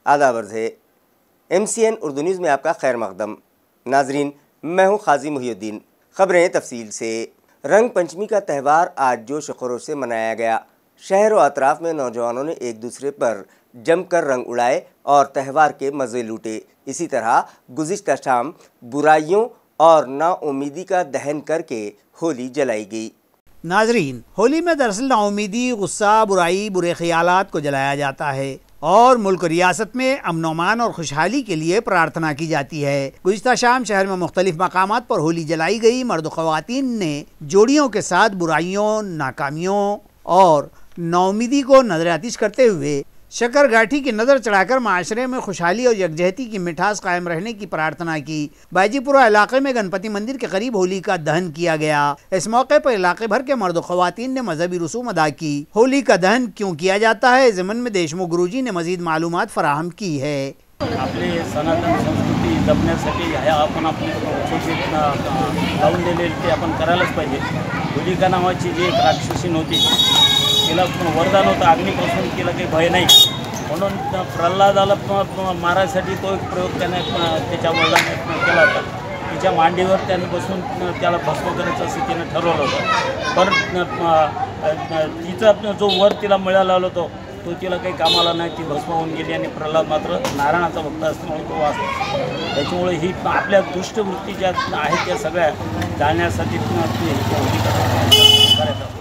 आदाब अर्ज़ है। MCN उर्दू न्यूज़ में आपका खैर मक़दम। नाजरीन, मैं हूँ क़ाज़ी मुहिउद्दीन। ख़बरें तफसील से। रंग पंचमी का त्यौहार आज जोश खरोश से मनाया गया। शहर व अतराफ़ में नौजवानों ने एक दूसरे पर जमकर रंग उड़ाए और त्यौहार के मज़े लूटे। इसी तरह गुज़िश्ता शाम बुराइयों और नाउमीदी का दहन करके होली जलाई गई। नाजरीन, होली में दरअसल नाउमीदी, गुस्सा, बुराई, बुरे ख्यालात को जलाया जाता है और मुल्क रियासत में अमन अमान और खुशहाली के लिए प्रार्थना की जाती है। गुज़िश्ता शाम शहर में मुख्तलिफ मकामात पर होली जलाई गई। मर्द ख़वातीन ने जोड़ियों के साथ बुराइयों, नाकामियों और नाउमीदी को नज़रआतिश करते हुए शक्कर गाठी की नज़र चढ़ाकर माशरे में खुशहाली और यकजहती की मिठास कायम रहने की प्रार्थना की। बाजीपुरा इलाके में गणपति मंदिर के करीब होली का दहन किया गया। इस मौके पर इलाके भर के मर्द ख़वातीन ने मजहबी रसूम अदा की। होली का दहन क्यों किया जाता है, ज़मन में देशमुख गुरुजी ने मजीद मालूमात फराहम की है। आपली सनातन संस्कृती जपण्यासाठी ह्या आपण आपली संस्कृती लावून दिलेली ते आपण करायलाच पाहिजे। होलिका नावाची जी एक राक्षसीन होती, तिला वरदान होतं अग्नीपासून, तिला काही भय नाही, म्हणून प्रल्हादाला मारायसाठी तो एक प्रयोग त्याने त्याच्या वडिलांनी केला होता। तिच्या मांडीवर त्याने बसून त्याला भस्म करायचं असं तिने ठरवलं होतं। पण तिचा जो वर तिला मिळाला होता तो तिला काही कामाला नाही, ती भस्म होऊन गेली आणि प्रल्हाद मात्र नारायणाचा भक्त असल्यामुळे तो वाचला। त्याच्यामुळे ही आपल्या दुष्ट वृत्ती ज्या आहेत त्या सगळ्या जाळण्यासाठी करायचं।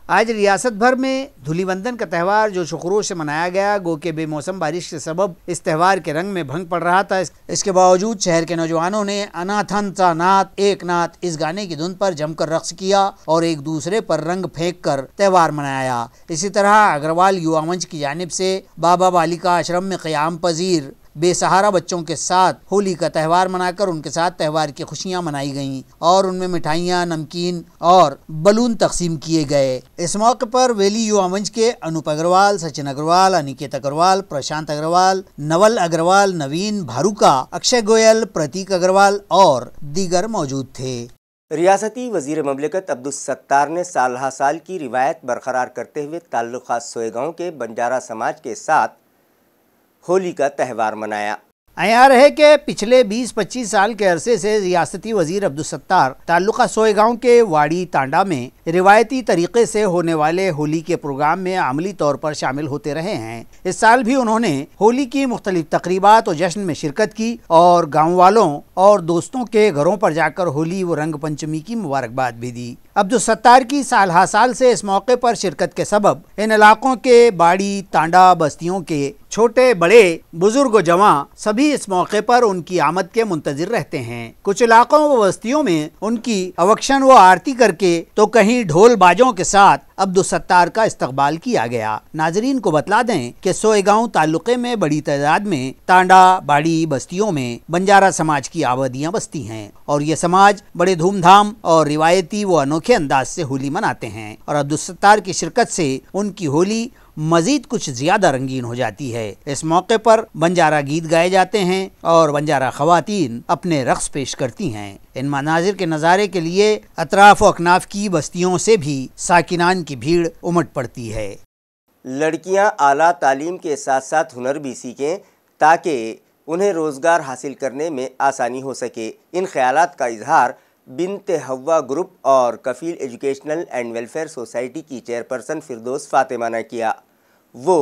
आज रियासत भर में धूलिवंदन का त्यौहार जो शुक्रों से मनाया गया। गो के बेमौसम बारिश के सबब इस त्यौहार के रंग में भंग पड़ रहा था। इसके बावजूद शहर के नौजवानों ने अनाथन सा नाथ एक नाथ इस गाने की धुन पर जमकर रक्स किया और एक दूसरे पर रंग फेंक कर त्यौहार मनाया। इसी तरह अग्रवाल युवा मंच की जानिब से बाबा बालिका आश्रम में क़याम पजीर बेसहारा बच्चों के साथ होली का त्यौहार मनाकर उनके साथ त्यौहार की खुशियां मनाई गईं और उनमें मिठाइयां, नमकीन और बलून तकसीम किए गए। इस मौके पर वेली युवा मंच के अनूप अग्रवाल, सचिन अग्रवाल, अनिकेत अग्रवाल, प्रशांत अग्रवाल, नवल अग्रवाल, नवीन भारूका, अक्षय गोयल, प्रतीक अग्रवाल और दीगर मौजूद थे। रियासती वज़ीर ममलिकत अब्दुल सत्तार ने साल हा साल की रिवायत बरकरार करते हुए ताल्लुकात सोएगांव के बंजारा समाज के साथ होली का त्यौहार मनाया। अयार है कि पिछले 20-25 साल के अरसे से रियासती वजीर अब्दुल सत्तार ताल्लुका सोएगांव के वाड़ी तांडा में रिवायती तरीके से होने वाले होली के प्रोग्राम में अमली तौर पर शामिल होते रहे हैं। इस साल भी उन्होंने होली की मुख्तलिफ तकरीबात और जश्न में शिरकत की और गाँव वालों और दोस्तों के घरों पर जाकर होली व रंग पंचमी की मुबारकबाद भी दी। अब्दुल सत्तार की साल हा साल से इस मौके पर शिरकत के सबब इन इलाकों के बाड़ी तांडा बस्तियों के छोटे बड़े बुजुर्ग व जवां सभी इस मौके पर उनकी आमद के मुंतजिर रहते हैं। कुछ इलाकों व बस्तियों में उनकी अवक्षण व आरती करके तो कहीं ढोल बाजों के साथ अब्दुल सत्तार का इस्तकबाल किया गया। नाजरीन को बतला दें कि सोएगांव ताल्लुके में बड़ी तादाद में तांडा बाड़ी बस्तियों में बंजारा समाज की आबादियां बसती हैं और ये समाज बड़े धूमधाम और रिवायती व अनोखे अंदाज से होली मनाते हैं और अब्दुल सत्तार की शिरकत से उनकी होली मजीद कुछ ज्यादा रंगीन हो जाती है। इस मौके पर बंजारा गीत गाए जाते हैं और बंजारा खवातीन अपने रक्स पेश करती हैं। इन मनाजिर के नज़ारे के लिए अतराफ व अकनाफ की बस्तियों से भी साकिनान की भीड़ उमड़ पड़ती है। लड़कियां आला तालीम के साथ साथ हुनर भी सीखें ताकि उन्हें रोज़गार हासिल करने में आसानी हो सके। इन ख्यालात का इजहार बिनते हव्वा ग्रुप और कफ़ील एजुकेशनल एंड वेलफेयर सोसाइटी की चेयरपर्सन फिरदौस फातिमा ने किया। वो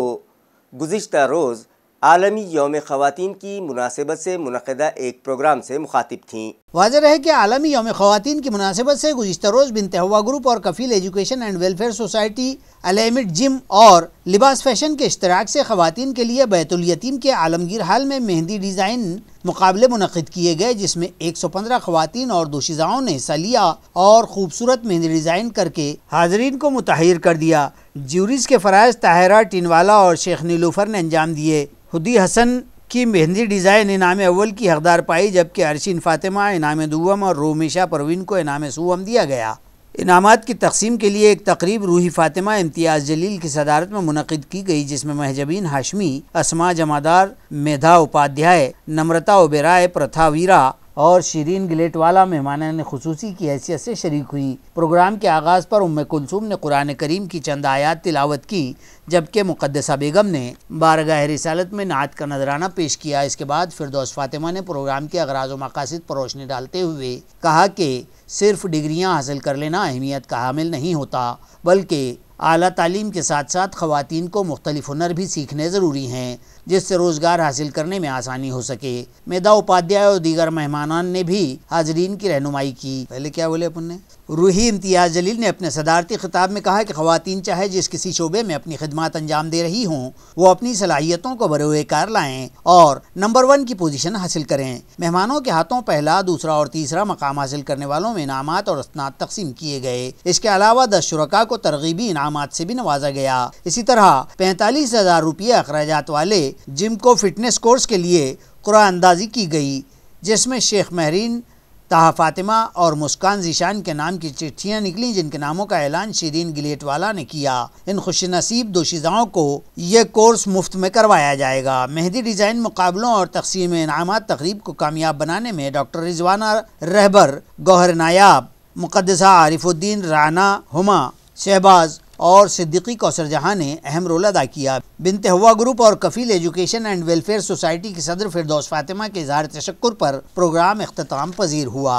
गुज़िश्ता रोज़ आलमी यौम ख़वातीन की मुनासिबत से मुनक़दा एक प्रोग्राम से मुखातिब थीं। वाज़ेह है कि आलमी यौम ख़वातीन की मुनासिबत से गुज़िश्ता रोज़ बिनते हव्वा ग्रुप और Kafeel education and welfare society, अल-एमिट जिम और लिबास फैशन के इश्तराक से ख़वातीन के लिए बैतुल यतीम के आलमगीर हाल में मेहंदी डिज़ाइन मुकाबले मुनक़िद किए गए, जिसमें 115 ख़वातीन और दोशीज़ाओं ने हिस्सा लिया और खूबसूरत मेहंदी डिज़ाइन करके हाज़रीन को मुतहय्यर कर दिया। ज्यूरीज़ के फ़राइज़ ताहिरा टिनवाला और शेख नीलूफ़र ने अंजाम दिए। हुदी हसन की मेहंदी डिज़ाइन इनाम अव्वल की हकदार पाई, जबकि अर्शिन फ़ातिमा इनाम दुव्वम और रोमेशा परवीन को इनाम सुवम दिया गया। इनामात की तकसीम के लिए एक तकरीब रूही फ़ातिमा इम्तियाज़ जलील की सदारत में मुनक़िद की गई, जिसमें महजबीन हाशमी, अस्मा जमादार, मेधा उपाध्याय, नम्रता ओबेराय, प्रथा वीरा और शीरीन गिलेटवाला मेहमान खुसूसी की हैसियत से शरीक हुई। प्रोग्राम के आगाज़ पर उम्मे कुलसूम ने कुरान करीम की चंद आयात तिलावत की, जबकि मुक़द्दसा बेगम ने बारगाह रिसालत में नात का नजराना पेश किया। इसके बाद फिरदौस फातिमा ने प्रोग्राम के अगराज़ व मकासद पर रोशनी डालते हुए कहा कि सिर्फ डिग्रियां हासिल कर लेना अहमियत का हामिल नहीं होता, बल्कि आला तालीम के साथ साथ ख़वातीन को मुख्तलिफ हुनर भी सीखने ज़रूरी हैं, जिससे रोज़गार हासिल करने में आसानी हो सके। मेधा उपाध्याय और दीगर मेहमानान ने भी हाजरीन की रहनुमाई की। पहले क्या बोले अपन ने? रूही इम्तियाज़ जलील ने अपने सदारती खिताब में कहा कि ख़वातीन चाहे जिस किसी शोबे में अपनी खिदमत अंजाम दे रही हों, वो अपनी सलाहियतों को बरोए कार लाएँ और नंबर 1 की पोजीशन हासिल करें। मेहमानों के हाथों पहला, दूसरा और तीसरा मकाम हासिल करने वालों में इनामात और असनाद तकसीम किए गए। इसके अलावा 10 शुरका को तरगीबी इनामात से भी नवाजा गया। इसी तरह 45,000 रुपये अखराजात वाले जिम को फिटनेस कोर्स के लिए कुरान अंदाजी की गई, जिसमें शेख महरीन, ताहा फातिमा और मुस्कान जीशान के नाम की चिट्ठियाँ निकली, जिनके नामों का ऐलान शीरीन गिलेटवाला ने किया। इन खुशनसीब दोशीज़ाओं को ये कोर्स मुफ्त में करवाया जाएगा। मेहंदी डिज़ाइन मुकाबलों और तकसीम इनामात तकरीब को कामयाब बनाने में डॉक्टर रिजवाना रहबर, गौहर नायाब, मुक़द्दसा आरिफुद्दीन राना, हुमा, शहबाज और सिद्दीकी कौसर जहाँ ने अहम रोल अदा किया। बिनते हवा ग्रुप और कफील एजुकेशन एंड वेलफेयर सोसाइटी की सदर फिरदौस फातिमा के इज़हार तशक्कुर पर प्रोग्राम इख्तिताम पजीर हुआ।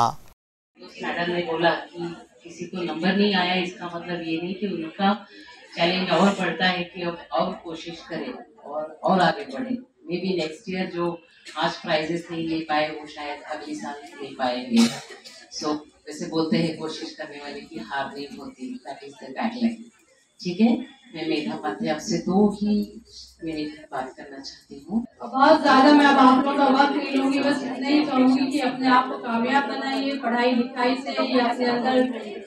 मैडम ने बोला कि किसी को नंबर नहीं आया, इसका मतलब ये नहीं कि उनका चैलेंज और बढ़ता है कि अब और कोशिश करें और आगे बढ़े। मे बी नेक्स्ट ईयर जो आज प्राइजेस नहीं ले पाए वो शायद अगले साल ले पाएंगे। सो वैसे बोलते हैं कोशिश करने वाले की हार नहीं होती, दैट इज द गाइडलाइन। ठीक है, मैं मेधा उपाध्याय आपसे 2 ही मिनट बात करना चाहती हूँ। बहुत ज़्यादा मैं अब आप लोग का वक्त नहीं लूँगी, बस इतना ही कहूँगी कि अपने आप को कामयाब बनाइए पढ़ाई लिखाई से, या अपने अंदर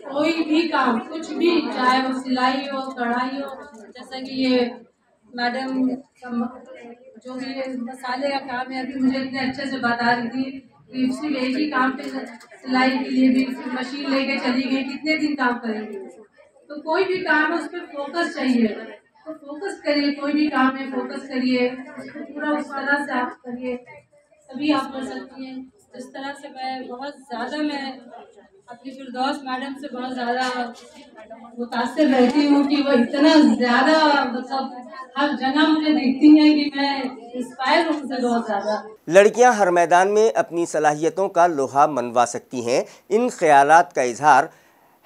कोई भी काम, कुछ भी, चाहे वो सिलाई हो, कढ़ाई हो। जैसा कि ये मैडम जो भी ये मसाले का काम है अभी मुझे इतने अच्छे से बता रही थी कि सिर्फ एक ही काम पे सिलाई के लिए भी मशीन लेके चली गई, कितने दिन काम करेंगे। तो कोई भी काम है उस पर फोकस चाहिए, तो फोकस करिए, कोई भी काम है फोकस करिए, पूरा उस तरह से आप करिए तभी आप कर सकती हैं। जिस तरह से मैं बहुत ज़्यादा मैं अपनी फिरदौस मैडम से बहुत ज़्यादा मुतासिर रहती हूँ कि वो इतना ज़्यादा मतलब हर जगह मुझे दिखती हैं कि मैं इंस्पायर हूँ उनसे बहुत ज़्यादा। लड़कियां हर मैदान में अपनी सलाहियतों का लोहा मनवा सकती हैं। इन ख्यालात का इजहार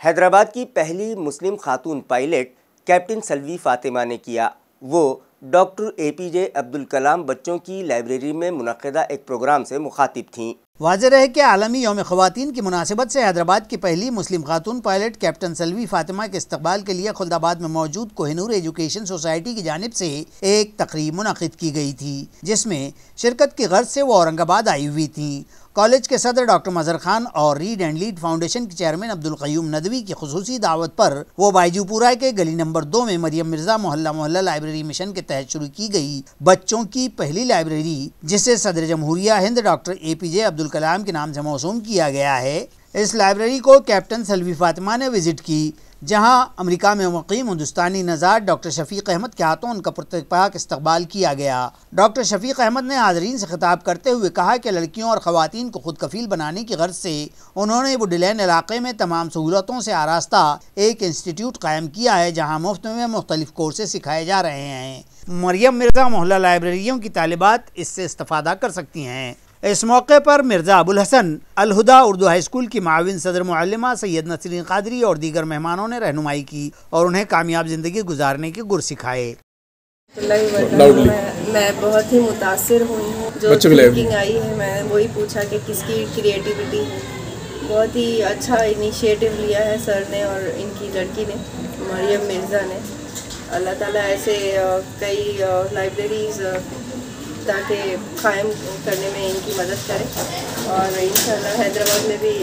हैदराबाद की पहली मुस्लिम खातून पायलट कैप्टन सलवी फातिमा ने किया। वो डॉक्टर APJ अब्दुल कलाम बच्चों की लाइब्रेरी में मुनक़्क़दा एक प्रोग्राम से मुखातिब थीं। वाज़ेह है कि आलमी यौम ख़वातीन की मुनासिबत से हैदराबाद की पहली मुस्लिम खातून पायलट कैप्टन सलवी फातिमा के इस्तकबाल के लिए खुलदाबाद में मौजूद कोहिनूर एजुकेशन सोसाइटी की जानिब से एक तकरीब मुनक़्क़िद की गई थी, जिसमें शिरकत की गर्ज से वो औरंगाबाद आई हुई थी। कॉलेज के सदर डॉक्टर मजहर खान और रीड एंड लीड फाउंडेशन के चेयरमैन अब्दुल क़य्यूम नदवी की खुसूसी दावत पर वो बायजूपुरा के गली नंबर 2 में मरियम मिर्जा मोहल्ला लाइब्रेरी मिशन के तहत शुरू की गई बच्चों की पहली लाइब्रेरी, जिसे सदर जमहूरिया हिंद डॉक्टर APJ अब्दुल कलाम के नाम से मौसूम किया गया है। इस लाइब्रेरी को कैप्टन सलवी फातिमा ने विजिट की, जहां अमेरिका में मुक़ीम हिंदुस्तानी नज़ार डॉक्टर शफीक अहमद के हाथों उनका पुरतपाक इस्तकबाल किया गया। डॉक्टर शफीक अहमद ने हाज़रीन से खिताब करते हुए कहा कि लड़कियों और ख़वातीन को खुद कफील बनाने की गर्ज से उन्होंने वुडलैंड इलाके में तमाम सहूलतों से आरास्ता एक इंस्टीट्यूट कायम किया है, जहाँ मुफ्त में मुख्तलिफ कोर्सेज सिखाए जा रहे हैं। मरियम मिर्ज़ा मोहल्ला लाइब्रेरियों की तालिबात इससे इस्तेफ़ादा कर सकती हैं। इस मौके पर मिर्ज़ा अबुल हसन अल हुदा उर्दू हाई स्कूल की माविन सदर मुअल्लिमा सैयद नसरीन कादरी और दीगर मेहमानों ने रहनुमाई की और उन्हें कामयाब ज़िंदगी गुजारने के गुर सिखाए। मैं बहुत ही मुतासिर हुई हूँ जो थिंकिंग आई है। मैं वही पूछा कि किसकी क्रिएटिविटी है। बहुत ही अच्छा इनिशिएटिव लिया है सर ने और इनकी लड़की ने, मरियम मिर्ज़ा ने। अल्लाह ताला ऐसे कई लाइब्रेरीज़ ताकि कायम करने में इनकी मदद करें और इंशाल्लाह हैदराबाद में भी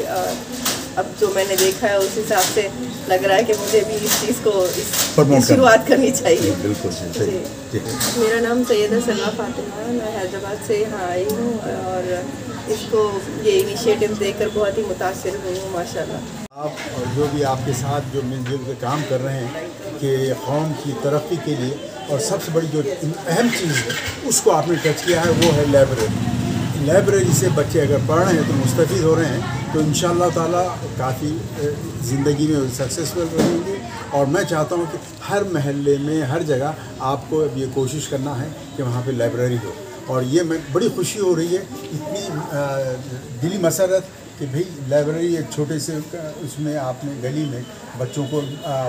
अब जो मैंने देखा है उस हिसाब से लग रहा है कि मुझे भी इस चीज़ को शुरुआत करनी चाहिए। बिल्कुल जी। मेरा नाम सैयदा सलमा फातिमा है, मैं हैदराबाद से यहाँ आई हूँ और इसको ये इनिशिएटिव देखकर बहुत ही मुतासिर हुई हूँ माशाल्लाह। आप और जो भी आपके साथ जो मिलजुल के काम कर रहे हैं कि कौम की तरक्की के लिए, और सबसे बड़ी जो अहम चीज़ है उसको आपने टच किया है वो है लाइब्रेरी। लाइब्रेरी से बच्चे अगर पढ़ रहे हैं तो मुस्तफ़ीद हो रहे हैं, तो इंशाअल्लाह ताला काफ़ी ज़िंदगी में सक्सेसफुल रहेंगे। और मैं चाहता हूँ कि हर महल्ले में, हर जगह आपको अब ये कोशिश करना है कि वहाँ पे लाइब्रेरी हो। और ये मैं बड़ी खुशी हो रही है, इतनी दिली मसरत कि भाई लाइब्रेरी एक छोटे से उसमें आपने गली में बच्चों को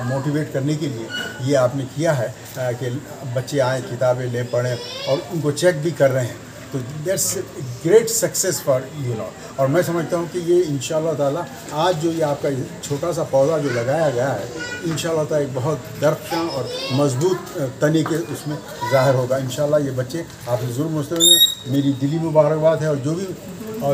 मोटिवेट करने के लिए ये आपने किया है कि बच्चे आएँ, किताबें ले, पढ़ें और उनको चेक भी कर रहे हैं। तो that's great success for you know. और मैं समझता हूँ कि ये इंशाअल्लाह ताला आज जो ये आपका छोटा सा पौधा जो लगाया गया है, इंशाअल्लाह ताला एक बहुत दरख्शां और मजबूत तने के उसमें ज़ाहिर होगा। इंशाअल्लाह ये बच्चे आप ज़रूर मुझसे, मेरी दिली मुबारकबाद है। और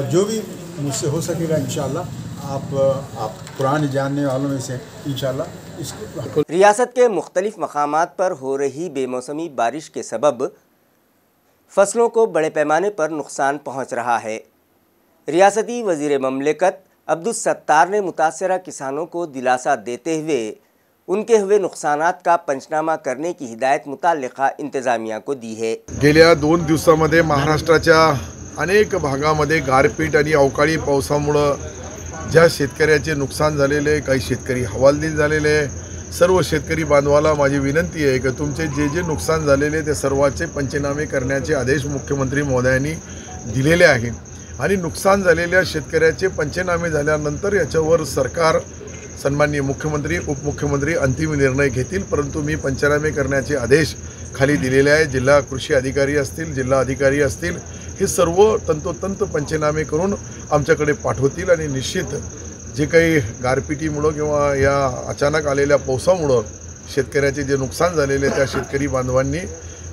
जो भी मुझसे हो सकेगा इंशाअल्लाह आप कुरान जानने वालों में से इंशाअल्लाह इसको। रियासत के मुख्तलिफ मकामात पर हो रही बेमौसमी बारिश के सबब फसलों को बड़े पैमाने पर नुकसान पहुंच रहा है। रियासती वज़ीर ममलिकत अब्दुस सत्तार ने मुतासरा किसानों को दिलासा देते हुए उनके हुए नुकसानात का पंचनामा करने की हिदायत मुताल्लिका इंतजामिया को दी है। गेल्या 2 दिवसांमध्ये महाराष्ट्राच्या अनेक भागामध्ये गारपीट आणि अवकाळी पावसामुळे ज्या शेतकऱ्याचे नुकसान झालेले, काही शेतकरी हवालदिल झालेले, सर्व शेतकरी बांधवाला माझी विनंती आहे की तुमचे जे जे नुकसान झालेले ते सर्वांचे पंचनामे करण्याचे आदेश मुख्यमंत्री महोदयांनी दिलेले आहे। आणि नुकसान झालेल्या शेतकऱ्याचे पंचनामे झाल्यानंतर याच्यावर सरकार, सन्माननीय मुख्यमंत्री, उपमुख्यमंत्री अंतिम निर्णय घेतील। परंतु मी पंचनामे करण्याचे आदेश खाली दिलेले आहे। जिल्हा कृषी अधिकारी असतील, जिल्हा अधिकारी असतील, हे सर्व तंतोतंत पंचनामे करून आमच्याकडे पाठवतील आणि निश्चित जे काही गारपिटीमुळे किंवा या अचानक आलेल्या पावसामुळे शेतकऱ्याचे जे नुकसान झालेले त्या शेतकरी बांधवांनी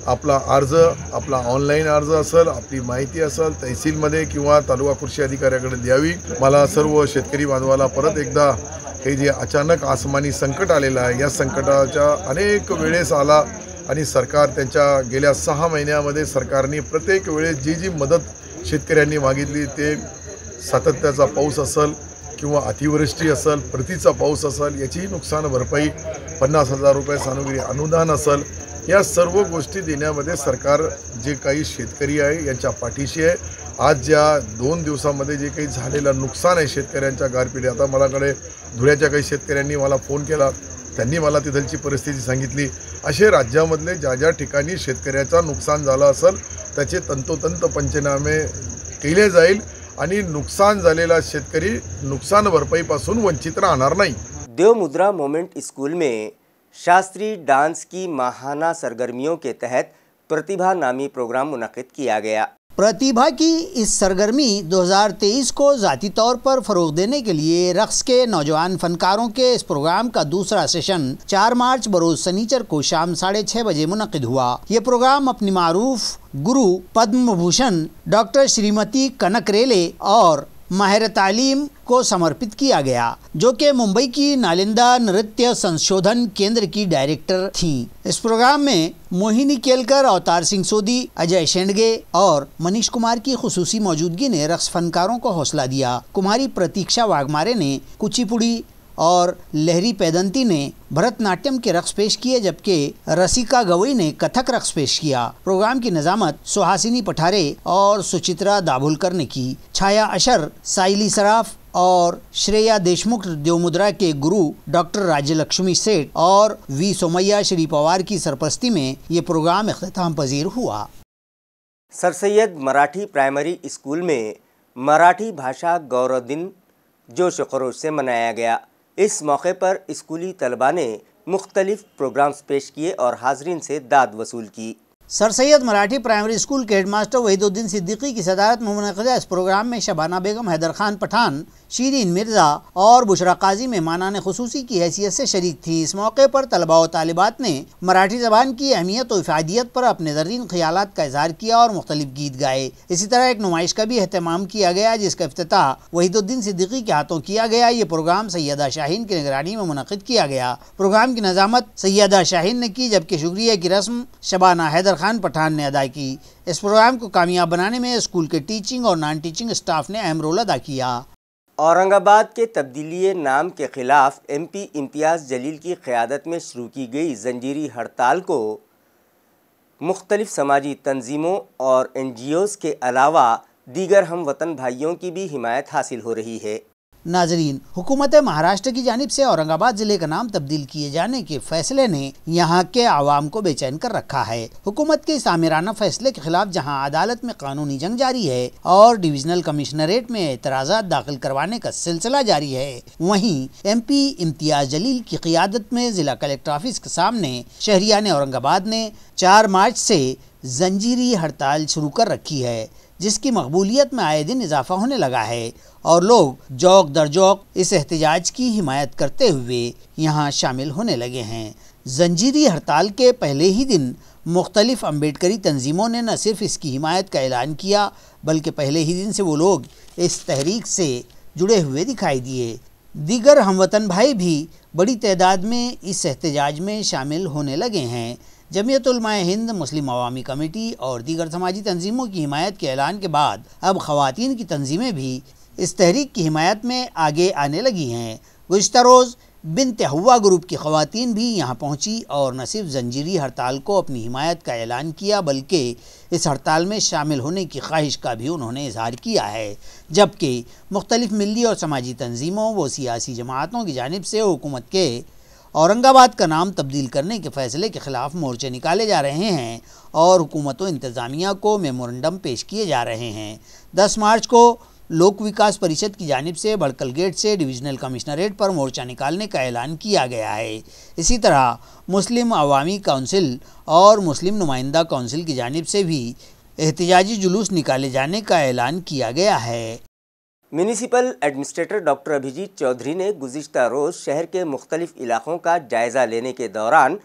आपला अर्ज, आपला ऑनलाईन अर्ज असेल, आपली माहिती असेल, तहसीलमध्ये किंवा तालुका कृषी अधिकाऱ्याकडे द्यावी। मला सर्व शेतकरी बांधवाला परत एकदा हे जे अचानक आसमानी संकट आलेलं आहे, या संकटाच्या अनेक वेळेस आला आणि सरकार त्यांच्या गेल्या 6 महिन्यामध्ये सरकारने प्रत्येक वेळेस जी जी मदत शेतकऱ्यांनी मागितली, ते सातत्याचा पाऊस असेल किंवा अतिवृष्टी असेल, प्रतीचा पाऊस असेल, याची नुकसान भरपाई 50,000 रुपये सानुग्री अनुदान असेल, या सर्व गोष्टी देण्यामध्ये सरकार जे काही शेतकरी आहे यांच्या पाठीशी आहे। आज ज्या 2 दिवसांमध्ये जे काही झालेलं नुकसान आहे शेतकऱ्यांच्या गारपिटी, आता मलाकडे धुळ्याच्या काही शेतकऱ्यांनी मला फोन केला, त्यांनी मला तिथलची परिस्थिती सांगितली। असे राज्यामधले ज्या ज्या ठिकाणी शेतकऱ्याचं नुकसान झालं असेल त्याचे तंतोतंत पंचनामे केले जाईल आणि नुकसान झालेला शेतकरी नुकसान भरपाईपासून वंचित राहणार नाही। देव मुद्रा मोमेंट स्कूल में शास्त्रीय डांस की माहाना सरगर्मियों के तहत प्रतिभा नामी प्रोग्राम मुनक्किद किया गया। प्रतिभा की इस सरगर्मी 2023 को ज़ाती तौर पर फ़रोग़ देने के लिए रक़्स के नौजवान फ़नकारों के इस प्रोग्राम का दूसरा सेशन 4 मार्च बरोज़ सनीचर को शाम 6:30 बजे मुनक़्क़िद हुआ। ये प्रोग्राम अपनी मारूफ गुरु पद्म भूषण डॉक्टर श्रीमती कनक रेले और माहिर तालीम को समर्पित किया गया, जो कि मुंबई की नालंदा नृत्य संशोधन केंद्र की डायरेक्टर थीं। इस प्रोग्राम में मोहिनी केलकर, अवतार सिंह सोदी, अजय शेंडगे और मनीष कुमार की खुसूसी मौजूदगी ने रक़्स फनकारों को हौसला दिया। कुमारी प्रतीक्षा वाघमारे ने कुचिपुड़ी और लहरी पैदंती ने भरतनाट्यम के रक़्स पेश किए, जबकि रसिका गवई ने कथक रक़्स पेश किया। प्रोग्राम की निज़ामत सुहासिनी पठारे और सुचित्रा दाभोलकर ने की। छाया अशर, साइली सराफ और श्रेया देशमुख देवमुद्रा के गुरु डॉक्टर राज्यलक्ष्मी सेठ और वी सोमैया श्री पवार की सरपरस्ती में ये प्रोग्राम इख्तिताम पजीर हुआ। Sir Syed Marathi primary school में मराठी भाषा गौरव दिन जोश खरोश से मनाया गया। इस मौके पर स्कूली तलबा ने मुख्तलिफ प्रोग्राम्स पेश किए और हाजरीन से दाद वसूल की। Sir Syed Marathi primary school के हेडमास्टर वहीदुद्दीन सिद्दीकी की सदारत में मुनक़्क़िदा इस प्रोग्राम में शबाना बेगम, हैदर खान पठान, शीरीन मिर्ज़ा और बुशरा काजी मेहमानान खुसूसी की हैसियत से शरीक थी। इस मौके पर तलबा और तालिबात ने मराठी ज़बान की अहमियत और इफ़ादियत पर अपने ज़र्रीन ख़यालात का इज़हार किया और मुख्तलिफ गीत गाए। इसी तरह एक नुमाइश का भी एहतमाम किया गया, जिसका इफ्तिताह वहीदुद्दीन सिद्दीकी के हाथों किया गया। ये प्रोग्राम सैयदा शाहीन की निगरानी में मुनक़्क़िद किया गया। प्रोग्राम की नज़ामत सैयदा शाहीन ने की, जबकि शुक्रिया की रस्म शबाना हैदर खान पठान ने अदा की। इस प्रोग्राम को कामयाब बनाने में स्कूल के टीचिंग और नॉन टीचिंग स्टाफ ने अहम रोल अदा किया। औरंगाबाद के तब्दीली नाम के खिलाफ MP इम्तियाज़ जलील की क़यादत में शुरू की गई जंजीरी हड़ताल को मुख्तलिफ समाजी तंजीमों और NGOs के अलावा दीगर हम वतन भाइयों की भी हिमायत हासिल हो रही है। नाजरीन, हुकूमत महाराष्ट्र की जानिब से औरंगाबाद जिले का नाम तब्दील किए जाने के फैसले ने यहाँ के आवाम को बेचैन कर रखा है। हुकूमत के इस आमिराना फैसले के खिलाफ जहाँ अदालत में कानूनी जंग जारी है और डिविजनल कमिश्नरेट में एतराज़ात दाखिल करवाने का सिलसिला जारी है, वहीं MP इम्तियाज जलील की क़ियादत में जिला कलेक्टर ऑफिस के सामने शहरियान औरंगाबाद ने 4 मार्च से जंजीरी हड़ताल शुरू कर रखी है, जिसकी मकबूलियत में आए दिन इजाफा होने लगा है और लोग जौक दर जौक इस एहतजाज की हिमायत करते हुए यहाँ शामिल होने लगे हैं। जंजीरी हड़ताल के पहले ही दिन मुख्तलिफ अम्बेडकरी तंजीमों ने न सिर्फ इसकी हिमायत का ऐलान किया, बल्कि पहले ही दिन से वो लोग इस तहरीक से जुड़े हुए दिखाई दिए। दीगर हमवतन भाई भी बड़ी तादाद में इस एहतजाज में शामिल होने लगे हैं। जमीयत उलमाए हिंद, मुस्लिम अवामी कमेटी और दीगर समाजी तंजीमों की हिमायत के ऐलान के बाद अब ख़वातीन की तंजीमें भी इस तहरीक की हिमायत में आगे आने लगी हैं। गुज़िश्ता रोज़ बिन्त हवा ग्रुप की ख़वातीन भी यहाँ पहुँची और न सिर्फ जंजीरी हड़ताल को अपनी हिमायत का ऐलान किया, बल्कि इस हड़ताल में शामिल होने की ख्वाहिश का भी उन्होंने इजहार किया है। जबकि मुख्तलिफ मिली और समाजी तंजीमों व सियासी जमातों की जानिब से हुकूमत के औरंगाबाद का नाम तब्दील करने के फ़ैसले के ख़िलाफ़ मोर्चे निकाले जा रहे हैं और हुकूमत व इंतज़ामिया को मेमोरेंडम पेश किए जा रहे हैं। 10 मार्च को लोक विकास परिषद की जानिब से भड़कल गेट से डिविजनल कमिश्नरेट पर मोर्चा निकालने का ऐलान किया गया है। इसी तरह मुस्लिम अवामी काउंसिल और मुस्लिम नुमाइंदा काउंसिल की जानिब से भी एहतजाजी जुलूस निकाले जाने का ऐलान किया गया है। Municipal administrator doctor Abhijit Chaudhary ने गुज़िश्ता रोज़ शहर के मुख्तलिफ इलाक़ों का जायज़ा लेने के दौरान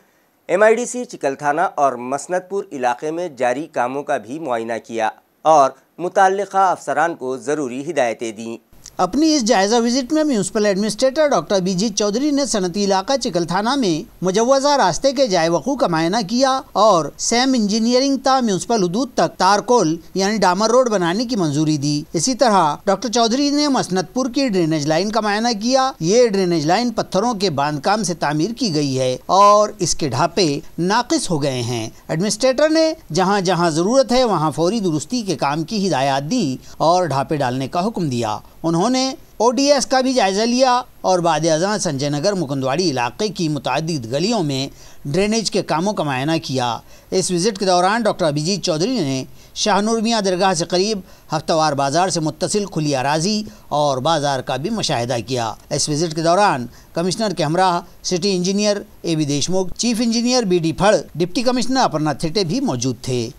MIDC चिकलथाना और मसनदपुर इलाके में जारी कामों का भी मुआयना किया और मुताल्लिक़ा अफसरान को ज़रूरी हिदायतें दीं। अपनी इस जायज़ा विजिट में municipal administrator doctor Abhijit Chaudhary ने सनती इलाका चिकलथाना में मुजव्वज़ा रास्ते के जाय वक़ू का मायना किया और सैम इंजीनियरिंग ता म्यूनिसिपल हदूद तक तारकोल यानी डामर रोड बनाने की मंजूरी दी। इसी तरह डॉक्टर चौधरी ने मसनदपुर की ड्रेनेज लाइन का मायना किया। ये ड्रेनेज लाइन पत्थरों के बांधकाम से तामीर की गई है और इसके ढापे नाकिस हो गए हैं। एडमिनिस्ट्रेटर ने जहाँ जहाँ ज़रूरत है वहाँ फौरी दुरुस्ती के काम की हिदायत दी और ढापे डालने का हुक्म दिया। उन्होंने ODS का भी जायज़ा लिया और बाद अज़ां संजय नगर मुकुंदवाड़ी इलाके की मुतअद्दिद गलियों में ड्रेनेज के कामों का मायना किया। इस विज़िट के दौरान डॉक्टर अभिजीत चौधरी ने शाहनूर मियाँ दरगाह से करीब हफ्तावार बाज़ार से मुत्तसिल खुली अराजी और बाज़ार का भी मुशाहिदा किया। इस विज़िट के दौरान कमिश्नर के हमराह city engineer AB Deshmukh, chief engineer BD Phad, deputy commissioner Aparna Thite भी मौजूद थे।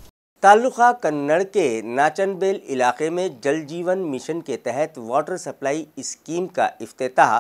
ताल्लुका कन्नड़ के नाचनबेल इलाके में जल जीवन मिशन के तहत वाटर सप्लाई स्कीम का इफ्तिताह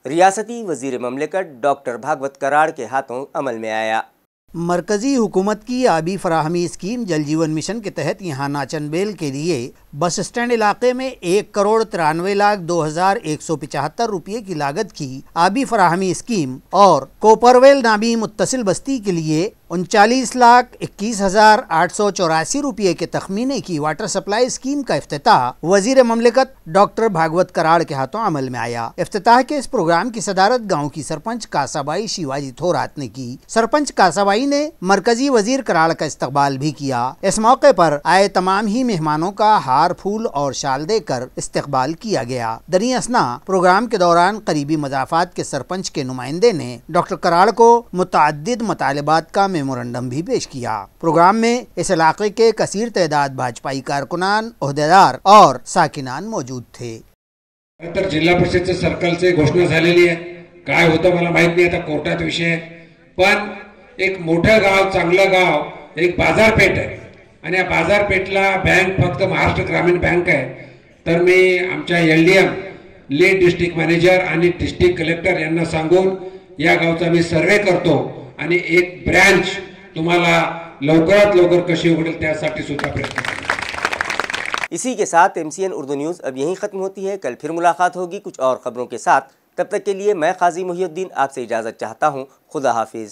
रियासती वजीर ममलिकत डॉक्टर भागवत कराड़ के हाथों अमल में आया। मरकज़ी हुकूमत की आबी फराहमी स्कीम जल जीवन मिशन के तहत यहाँ नाचनबेल के लिए बस स्टैंड इलाके में 1,93,02,175 रुपये की लागत की आबी फराहमी स्कीम और कोपरवेल नामी मुत्तसिल बस्ती के लिए 39,21,884 रुपये के तखमीने की वाटर सप्लाई स्कीम का इफ्तिताह वजीर ममलिकत डॉक्टर भागवत कराड़ के हाथों अमल में आया। इफ्तिताह के इस प्रोग्राम की सदारत गाँव की सरपंच कासाबाई शिवाजी थोरात ने की। सरपंच कासाबाई ने मरकजी वजीर कराड़ का इस्तकबाल भी किया। इस मौके पर आए तमाम ही मेहमानों का हार, फूल और शाल देकर इस्तकबाल किया गया। दरी असना प्रोग्राम के दौरान करीबी मज़ाफ़ात के सरपंच के नुमाइंदे ने डॉक्टर कराड़ को मुतअद्दिद मतलबात का मेमोरेंडम भी पेश किया। प्रोग्राम में इस इलाके के कसीर तादाद भाजपाई कारकुनान, ओहदेदार और साकिनान मौजूद थे। तर जिल्हा परिषदच्या सर्कलचे घोषणा झालेली आहे। काय होतं मला माहित नाही, आता कोर्टात विषय आहे, पण एक मोठं गाव, चांगलं गाव, एक बाजारपेठ आहे आणि या बाजारपेठला बँक फक्त महाराष्ट्र ग्रामीण बँक आहे। तर मी आमच्या LDM लीड डिस्ट्रिक्ट मॅनेजर आणि डिस्ट्रिक्ट कलेक्टर यांना सांगून या गावचा मी सर्वे करतो आणि एक ब्रांच तुम्हाला लवकरात लवकर कशी उघडेल त्यासाठी सुद्धा प्रयत्न करेन। इसी के साथ MCN उर्दू न्यूज़ अब यहीं ख़त्म होती है। कल फिर मुलाकात होगी कुछ और ख़बरों के साथ। तब तक के लिए मैं काजी मुहियुद्दीन आपसे इजाज़त चाहता हूँ। खुदा हाफिज़।